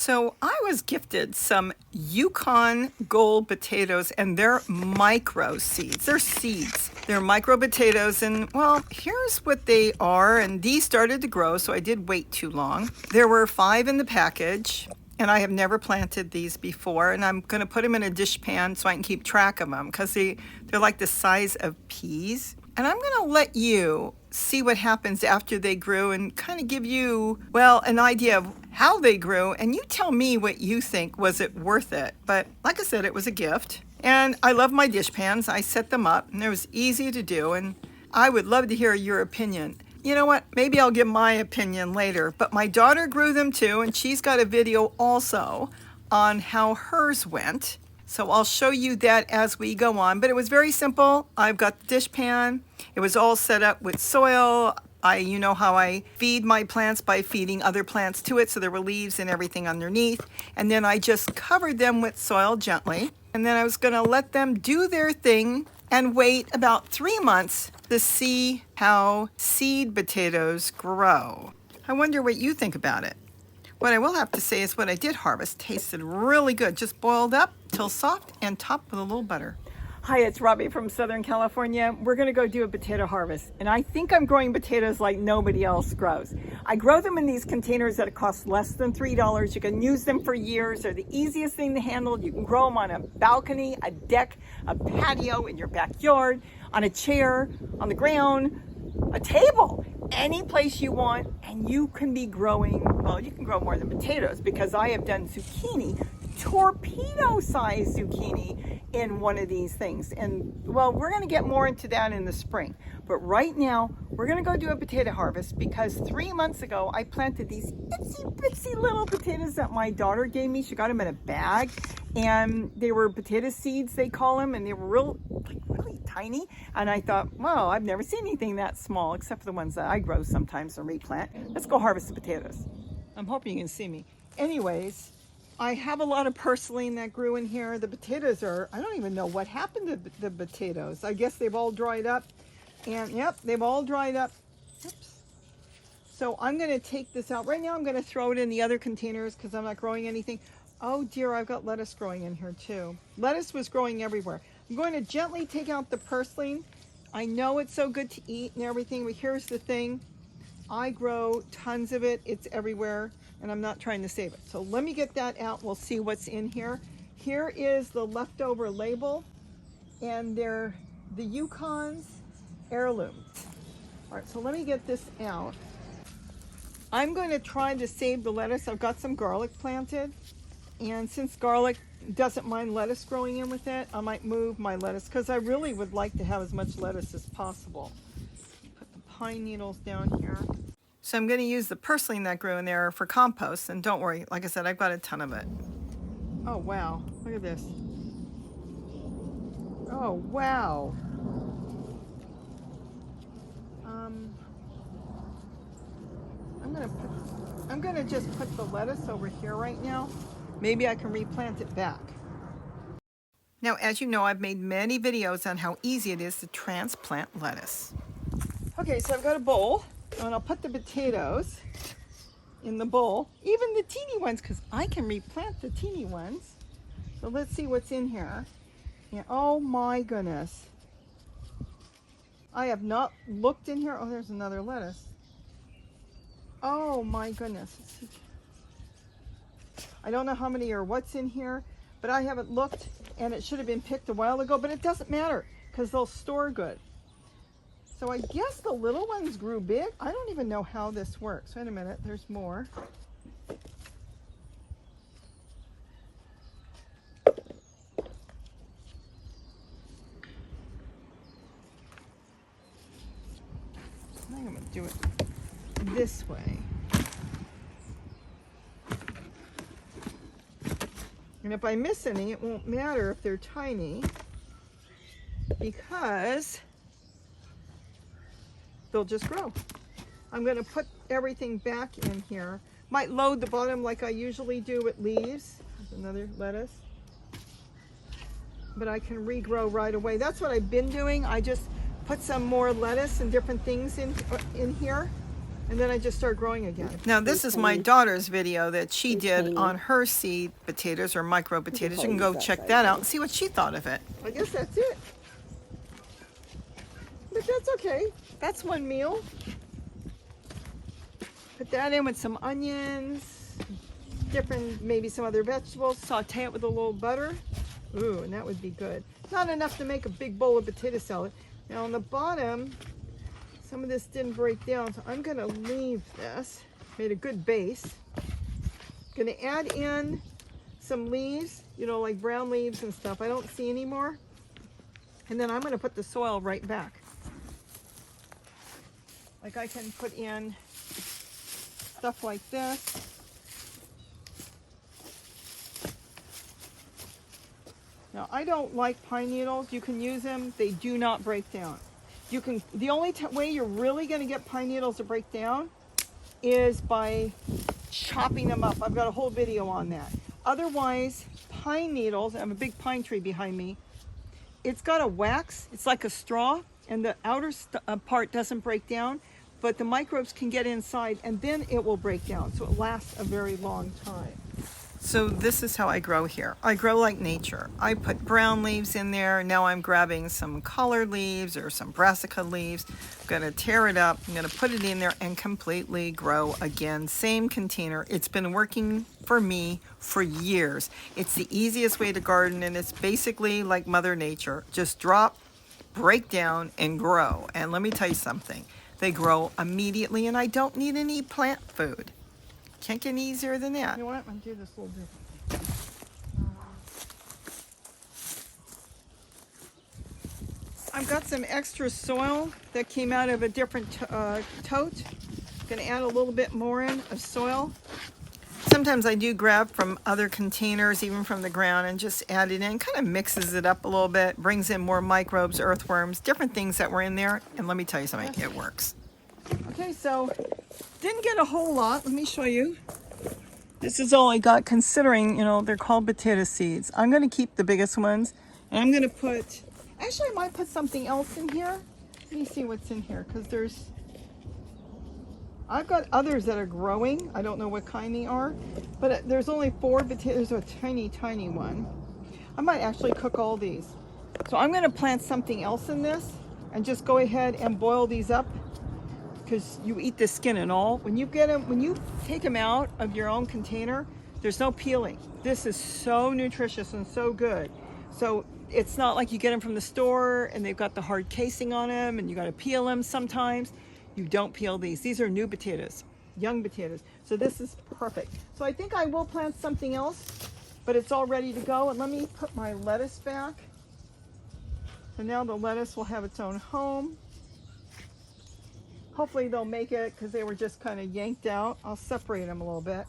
So I was gifted some Yukon gold potatoes, and they're micro seeds. They're seeds. They're micro potatoes, and well, here's what they are. And these started to grow, so I did wait too long. There were 5 in the package, and I have never planted these before. And I'm going to put them in a dishpan so I can keep track of them because they're like the size of peas. And I'm going to let you see what happens after they grew and kind of give you, well, an idea of how they grew. And you tell me what you think. Was it worth it? But like I said, it was a gift. And I love my dishpans. I set them up and it was easy to do. And I would love to hear your opinion. You know what? Maybe I'll give my opinion later. But my daughter grew them too. And she's got a video also on how hers went. So I'll show you that as we go on, but it was very simple. I've got the dishpan. It was all set up with soil. You know how I feed my plants by feeding other plants to it, so there were leaves and everything underneath. And then I just covered them with soil gently. And then I was gonna let them do their thing and wait about 3 months to see how seed potatoes grow. I wonder what you think about it. What I will have to say is what I did harvest tasted really good, just boiled up till soft and topped with a little butter. Hi, it's Robbie from Southern California. We're gonna go do a potato harvest, and I think I'm growing potatoes like nobody else grows. I grow them in these containers that cost less than $3. You can use them for years. They're the easiest thing to handle. You can grow them on a balcony, a deck, a patio, in your backyard, on a chair, on the ground, a table, any place you want, and you can be growing, well, you can grow more than potatoes because I have done zucchini, torpedo-sized zucchini in one of these things. And well, we're gonna get more into that in the spring. But right now, we're gonna go do a potato harvest because 3 months ago, I planted these itsy little potatoes that my daughter gave me. She got them in a bag, and they were potato seeds, they call them, and they were really tiny. And I thought, wow, I've never seen anything that small except for the ones that I grow sometimes and replant. Let's go harvest the potatoes. I'm hoping you can see me. Anyways, I have a lot of purslane that grew in here. The potatoes are, I don't even know what happened to the potatoes. I guess they've all dried up. And yep, they've all dried up. Oops. So I'm gonna take this out. Right now I'm gonna throw it in the other containers because I'm not growing anything. Oh dear, I've got lettuce growing in here too. Lettuce was growing everywhere. I'm going to gently take out the purslane. I know it's so good to eat and everything, but here's the thing. I grow tons of it. It's everywhere, and I'm not trying to save it. So let me get that out. We'll see what's in here. Here is the leftover label, and they're the Yukon's heirlooms. All right, so let me get this out. I'm going to try to save the lettuce. I've got some garlic planted, and since garlic doesn't mind lettuce growing in with it, I might move my lettuce because I really would like to have as much lettuce as possible. Put the pine needles down here. So I'm going to use the purslane that grew in there for compost, and don't worry, like I said, I've got a ton of it. Oh wow, look at this. Oh wow. I'm gonna just put the lettuce over here right now. Maybe I can replant it back. Now, as you know, I've made many videos on how easy it is to transplant lettuce. Okay, so I've got a bowl, and I'll put the potatoes in the bowl, even the teeny ones, because I can replant the teeny ones. So let's see what's in here. Yeah, oh my goodness. I have not looked in here. Oh, there's another lettuce. Oh my goodness. I don't know how many or what's in here, but I haven't looked, and it should have been picked a while ago, but it doesn't matter because they'll store good. So I guess the little ones grew big. I don't even know how this works. Wait a minute, there's more. I think I'm gonna do it this way. And if I miss any, it won't matter if they're tiny because they'll just grow. I'm going to put everything back in here. Might load the bottom like I usually do with leaves. There's another lettuce. But I can regrow right away. That's what I've been doing. I just put some more lettuce and different things in here. And then I just start growing again. Now this is my daughter's video that she did on her seed potatoes or micro potatoes. You can go check that out and see what she thought of it. I guess that's it. But that's okay. That's one meal. Put that in with some onions, different, maybe some other vegetables. Saute it with a little butter. Ooh, and that would be good. Not enough to make a big bowl of potato salad. Now on the bottom, some of this didn't break down, so I'm gonna leave this. Made a good base. Gonna add in some leaves, you know, like brown leaves and stuff. I don't see any more. And then I'm gonna put the soil right back. Like I can put in stuff like this. Now I don't like pine needles. You can use them, they do not break down. You can, the only way you're really going to get pine needles to break down is by chopping them up. I've got a whole video on that. Otherwise, pine needles, I have a big pine tree behind me, it's got a wax, it's like a straw, and the outer part doesn't break down, but the microbes can get inside and then it will break down. So it lasts a very long time. So this is how I grow here. I grow like nature. I put brown leaves in there. Now I'm grabbing some colored leaves or some brassica leaves. I'm gonna tear it up. I'm gonna put it in there and completely grow again. Same container. It's been working for me for years. It's the easiest way to garden, and it's basically like Mother Nature. Just drop, break down, and grow. And let me tell you something. They grow immediately, and I don't need any plant food. Can't get any easier than that. You know what? I'm going to do this a little differently. I've got some extra soil that came out of a different tote. Going to add a little bit more in of soil. Sometimes I do grab from other containers, even from the ground, and just add it in. Kind of mixes it up a little bit, brings in more microbes, earthworms, different things that were in there. And let me tell you something, it works. Okay, so didn't get a whole lot. Let me show you. This is all I got, considering, you know, they're called potato seeds. I'm going to keep the biggest ones, and I'm going to put, actually I might put something else in here. Let me see what's in here, because I've got others that are growing. I don't know what kind they are, but there's only 4 potatoes. There's a tiny, tiny one. I might actually cook all these. So I'm going to plant something else in this and just go ahead and boil these up, because you eat the skin and all. When you get them, when you take them out of your own container, there's no peeling. This is so nutritious and so good. So it's not like you get them from the store and they've got the hard casing on them and you got to peel them sometimes. You don't peel these. These are new potatoes, young potatoes. So this is perfect. So I think I will plant something else, but it's all ready to go. And let me put my lettuce back. So now the lettuce will have its own home. Hopefully they'll make it, because they were just kind of yanked out. I'll separate them a little bit.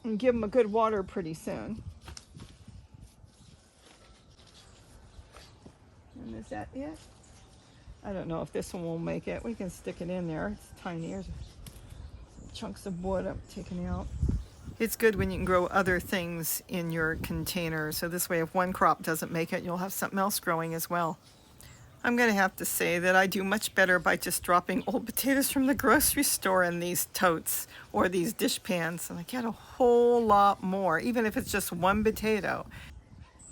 And give them a good water pretty soon. And is that it? I don't know if this one will make it. We can stick it in there. It's tiny. There's some chunks of wood I'm taking out. It's good when you can grow other things in your container. So this way, if one crop doesn't make it, you'll have something else growing as well. I'm going to have to say that I do much better by just dropping old potatoes from the grocery store in these totes or these dish pans. And I get a whole lot more, even if it's just one potato.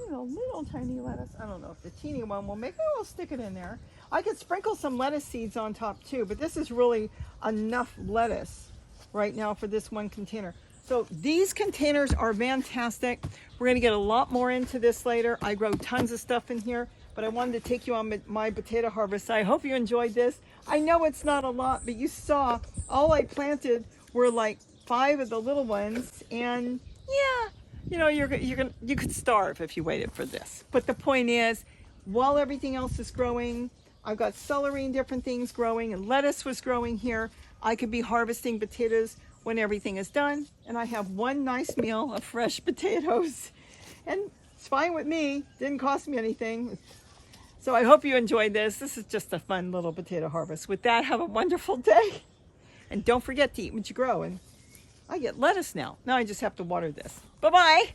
You know, little tiny lettuce. I don't know if the teeny one will make it. I'll stick it in there. I could sprinkle some lettuce seeds on top too, but this is really enough lettuce right now for this one container. So these containers are fantastic. We're going to get a lot more into this later. I grow tons of stuff in here, but I wanted to take you on my potato harvest. I hope you enjoyed this. I know it's not a lot, but you saw all I planted were like 5 of the little ones, and yeah, you know, you could starve if you waited for this. But the point is, while everything else is growing, I've got celery and different things growing, and lettuce was growing here. I could be harvesting potatoes when everything is done, and I have one nice meal of fresh potatoes, and it's fine with me. Didn't cost me anything. So I hope you enjoyed this. This is just a fun little potato harvest. With that, have a wonderful day, and don't forget to eat what you grow. And I get lettuce now. Now I just have to water this. Bye-bye.